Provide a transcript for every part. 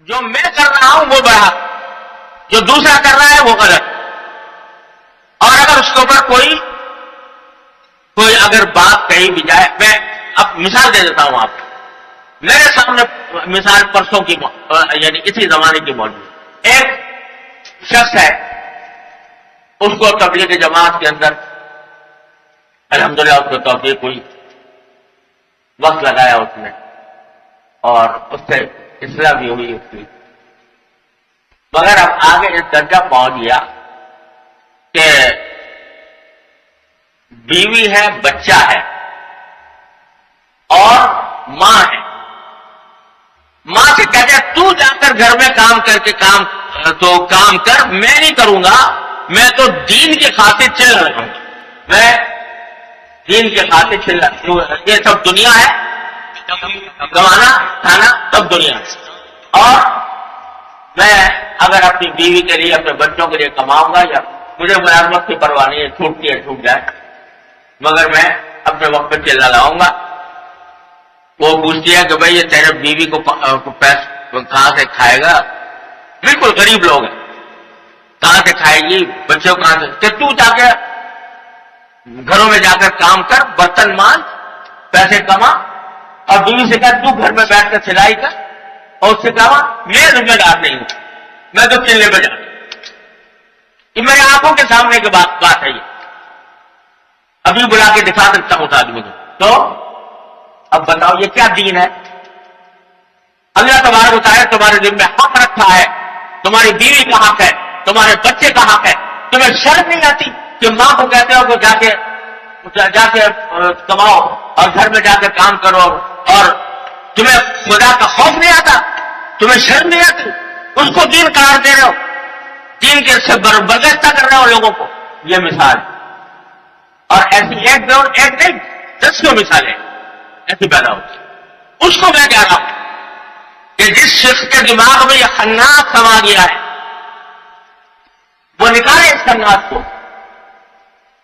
جو میں کر رہا ہوں وہ بڑا، جو دوسرا کر رہا ہے وہ غلط. اور اگر اس کے اوپر کوئی اگر بات کہی بھی جائے، میں اب مثال دے دیتا ہوں آپ کو. میرے سامنے مثال پرسوں کی یعنی اسی زمانے کی موجود ایک شخص ہے، اس کو تبلیغ جماعت کے اندر الحمدللہ اس کو توفیق ہوئی، وقت لگایا اس نے اور اس سے اصلاح بھی ہوئی اس کی، مگر اب آگے اس درجہ پہنچ گیا کہ بیوی ہے، بچہ ہے اور ماں ہے. ماں سے کہتے ہیں تو جا کر گھر میں کام کر کے کام کر، میں نہیں کروں گا، میں تو دین کی خاطر چل رہا ہوں، میں دین کی خاطر چل رہا ہوں. یہ سب دنیا ہے، کمانا کھانا سب دنیا ہے، اور میں اگر اپنی بیوی کے لیے اپنے بچوں کے لیے کماؤں گا، یا مجھے ملازمت کی پرواہ نہیں ہے، چھوٹتی ہے چھوٹ جائے، مگر میں اپنے وقت پہ چلا لاؤں گا. وہ پوچھتی ہے کہ بھائی یہ تیرے بیوی کو پیسے کہاں سے کھائے گا؟ بالکل غریب لوگ ہیں، کہاں سے کھائے گی؟ بچوں کہاں سے؟ کہ تو جا کے گھروں میں جا کر کام کر، برتن مانج، پیسے کما، اور بیوی سے کہا تو گھر میں بیٹھ کر سلائی کر، اور اس سے کہا میں ذمہ دار نہیں ہوں، میں تو چلے پہ جاتا. یہ میری آنکھوں کے سامنے کی بات ہے، یہ ابھی بلا کے دکھا سکتا ہوں اس آدمی کو. تو اب بتاؤ یہ کیا دین ہے؟ اللہ تبارک و تعالیٰ تمہارے دل میں حق رکھا ہے، تمہاری بیوی کا حق ہے، تمہارے بچے کا حق ہے. تمہیں شرم نہیں آتی کہ ماں کو کہتے ہو کہ جا کے کماؤ اور گھر میں جا کے کام کرو، اور تمہیں خدا کا خوف نہیں آتا؟ تمہیں شرم نہیں آتی؟ اس کو دین قرار دے رہے ہو، دین کے سے برگشتہ کر رہے ہو لوگوں کو. یہ مثال، اور ایسی ایک نہیں 10 مثالیں ایسی پیدا ہوتی. اس کو میں کہہ رہا ہوں کہ جس شخص کے دماغ میں یہ خناس سما گیا ہے، وہ نکالے اس خناس کو،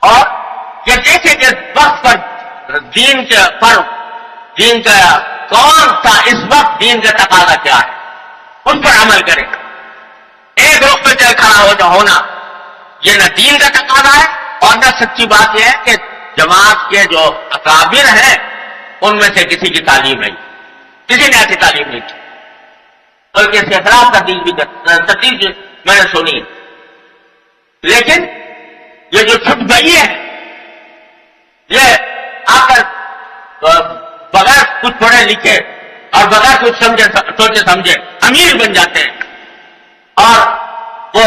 اور یہ دیکھے کہ وقت پر دین کا کون سا اس وقت دین کا تقاضا کیا ہے، اس پر عمل کرے. ایک رخ پہ چل کھڑا ہونا یہ نہ دین کا تقاضا ہے، اور نہ سچی بات یہ ہے کہ جماعت کے جو اکابر ہیں ان میں سے کسی کی تعلیم نہیں، کسی نے ایسی تعلیم نہیں کی، بلکہ اس کے خلاف تردید میں نے سنی. لیکن یہ جو چھٹ گئی ہے، یہ آ کر بغیر کچھ پڑھے لکھے اور بغیر کچھ سوچے سمجھے امیر بن جاتے ہیں، اور وہ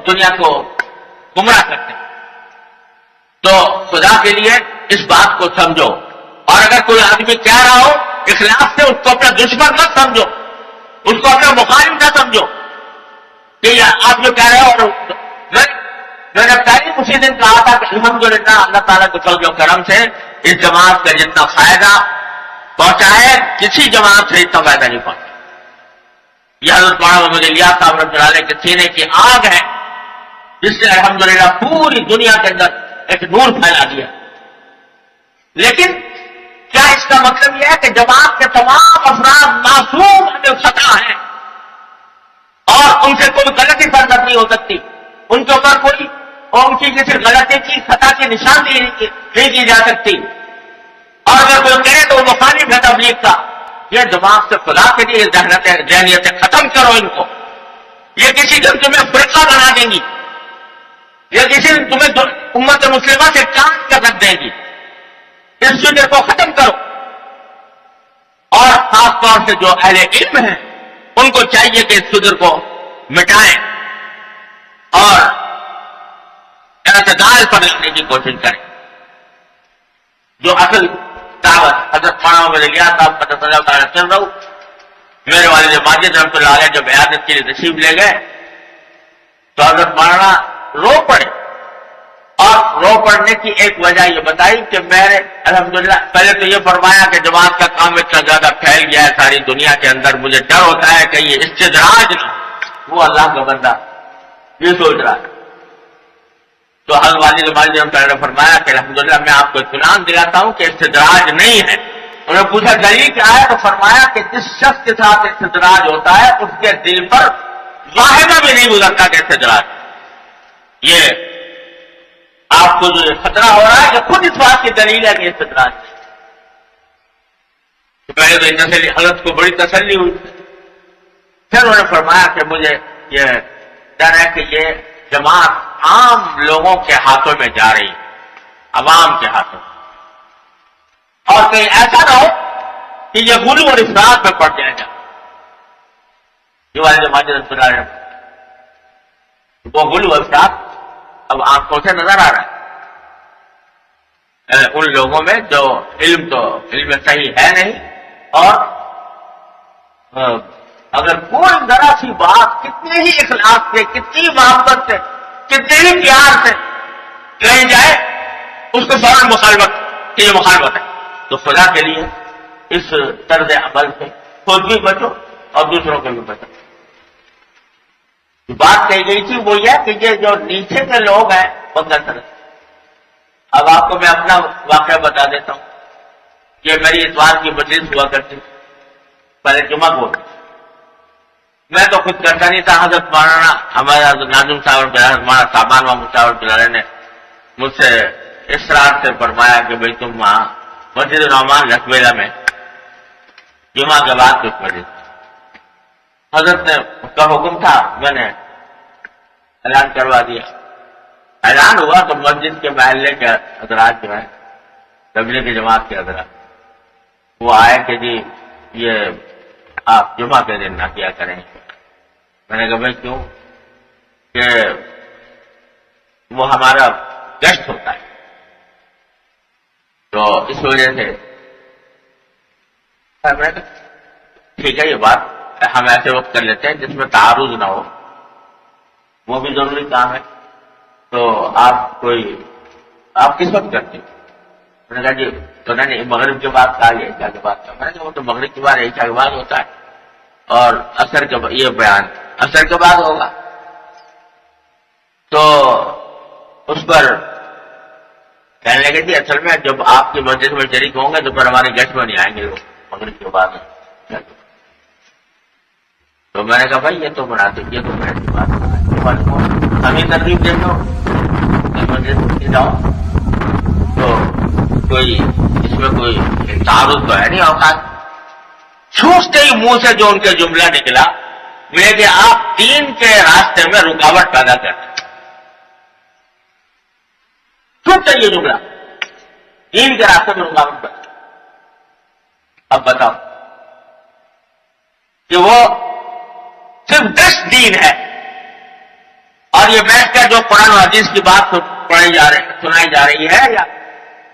دنیا کو گمراہ کرتے ہیں. تو خدا کے لیے اس بات کو سمجھو، اور اگر کوئی آدمی کہہ رہا ہو اخلاص سے، اس کو اپنا دشمن مت سمجھو، اس کو اپنا مخالف نہ سمجھو کہ آپ جو کہہ رہے ہو. میں نے پہلے اسی دن کہا تھا کہ الحمدللہ اللہ تعالیٰ کے فضل و کرم سے اس جماعت کا جتنا فائدہ پہنچا ہے کسی جماعت سے اتنا فائدہ نہیں پہنچا. یہ حضرت مولانا محمد الیاس صاحب رحمۃ اللہ علیہ کے سینے کی آگ ہے، جس نے الحمدللہ پوری دنیا کے اندر ایک نور پھیلا دیا. لیکن کیا اس کا مطلب یہ ہے کہ جماعت کے تمام افراد معصوم خطا ہیں اور ان سے کوئی غلطی فرد نہیں ہو سکتی؟ ان کے اوپر کوئی اور ان کی کسی غلطی کی خطا کی نشاندہی نہیں کی جا سکتی. اور اگر کوئی کہے تو وہ مخالف ہے تبلیغ کا. یہ جماعت سے خدا کے لیے ذہنیتیں ختم کرو ان کو. یہ کسی دن تمہیں فرقہ بنا دیں گی، یہ کسی دن تمہیں امت مسلمہ سے چاند کر رکھ دیں گی. اس فکر کو ختم کرو. اور خاص طور سے جو اہل علم ہیں ان کو چاہیے کہ اس فکر کو مٹائیں اور اعتدال پر لانے کی کوشش کریں. جو اصل دعوت حضرت مولانا محمد الیاس صاحب قدس اللہ تعالیٰ سن رہا ہوں، میرے والد ماجد رحمۃ اللہ علیہ جب عیادت کے لیے تشریف لے گئے تو حضرت مولانا رو پڑے، اور رو پڑنے کی ایک وجہ یہ بتائی کہ میں نے الحمدللہ پہلے تو یہ فرمایا کہ جماعت کا کام اتنا زیادہ پھیل گیا ہے ساری دنیا کے اندر، مجھے ڈر ہوتا ہے کہ یہ استدراج نہ. وہ اللہ کا بندہ یہ سوچ رہا ہے. تو حضرت والد ماجد رحمۃ اللہ نے فرمایا کہ الحمدللہ میں آپ کو اطمینان دلاتا ہوں کہ استدراج نہیں ہے، انہوں نے پوچھا دلیل کیا ہے؟ تو فرمایا کہ جس شخص کے ساتھ استدراج ہوتا ہے اس کے دل پر واحدہ بھی نہیں گزرتا کہ استدراج، یہ آپ کو جو خطرہ ہو رہا ہے کہ خود اس بات کی دلیل ہے کہ استدراج ہے۔ تو پہلے تو تسلی، حضرت کو بڑی تسلی ہوئی، پھر انہوں نے فرمایا کہ مجھے یہ ڈر ہے کہ یہ جماعت عام لوگوں کے ہاتھوں میں جا رہی ہے، عوام کے ہاتھوں میں، اور کہیں ایسا نہ ہو کہ یہ غلو اور افراط میں پڑ جائے گا۔ یہ والد ماجد رسول اللہ، وہ غلو اور افراط اب آنکھوں سے نظر آ رہا ہے ان لوگوں میں جو علم صحیح ہے نہیں، اور اگر کوئی ذرا سی بات کتنے ہی اخلاص سے، کتنی محبت سے، کتنے ہی پیار سے کہیں جائے، اس کو فوراً مخالفت کہ یہ مخالفت ہے۔ تو خدا کے لیے اس طرز عمل سے خود بھی بچو اور دوسروں کو بھی بچو۔ بات کہی گئی تھی وہ یہ کہ یہ جو نیچے کے لوگ ہیں وہ غلط۔ اب آپ کو میں اپنا واقعہ بتا دیتا ہوں۔ یہ میری اتوار کی مجلس ہوا کرتی، پہلے جمعہ کو میں تو خود کرتا نہیں تھا، حضرت مولانا ہمارا ناظم صاحب ہمارا سامان محمود صاحب پلارے نے مجھ سے اصرار سے فرمایا کہ بھائی تم وہاں مسجد الرحمان لکھویلا میں جمعہ کے بعد کچھ مسجد، حضرت نے کا حکم تھا، میں نے اعلان کروا دیا۔ اعلان ہوا تو مسجد کے محلے کے حضرات جو ہیں، تبلیغ کی جماعت کے حضرات، وہ آئے کہ جی یہ آپ جمعہ کے دن نہ کیا کریں۔ میں نے کہا بھائی کیوں؟ کہ وہ ہمارا گشت ہوتا ہے، تو اس وجہ سے ٹھیک ہے یہ بات ہم ایسے وقت کر لیتے ہیں جس میں تعارض نہ ہو، وہ بھی ضروری کام ہے۔ تو آپ کس وقت کرتے ہیں؟ میں نے کہا جی تو نہیں مغرب کے بعد کہا، یہ عشاء کے بعد کہا۔ میں نے کہا وہ تو مغرب کے بعد عشاء کے بعد ہوتا ہے، اور عصر کے یہ بیان عصر کے بعد ہوگا۔ تو اس پر کہنے لگے تھی اصل میں جب آپ کی مسجد میں شریک ہوں گے تو پھر ہمارے گیسٹ میں نہیں آئیں گے لوگ مغرب کے بعد۔ تو میں نے کہا بھائی یہ تو بنا دیجیے، تو میں ہمیں ترغیب دے دو مسجد جاؤ، تو کوئی اس میں کوئی تعارض تو ہے نہیں۔ اوقات چھوٹتے ہی منہ سے جو ان کے جملہ نکلا میں کہ آپ دین کے راستے میں رکاوٹ پیدا کرتے، چھوٹتا یہ جملہ دین کے راستے میں رکاوٹ پیدا۔ اب بتاؤ کہ وہ صرف 10 دین ہے، اور یہ بیٹھ کر جو قرآن و حدیث کی بات سنائی جا رہی ہے یا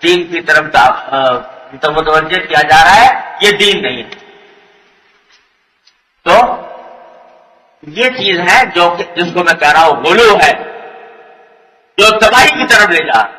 دین کی طرف متوجہ کیا جا رہا ہے، یہ دین نہیں ہے۔ تو یہ چیز ہے جس کو میں کہہ رہا ہوں غلو ہے، جو تباہی کی طرف لے جا رہا ہے۔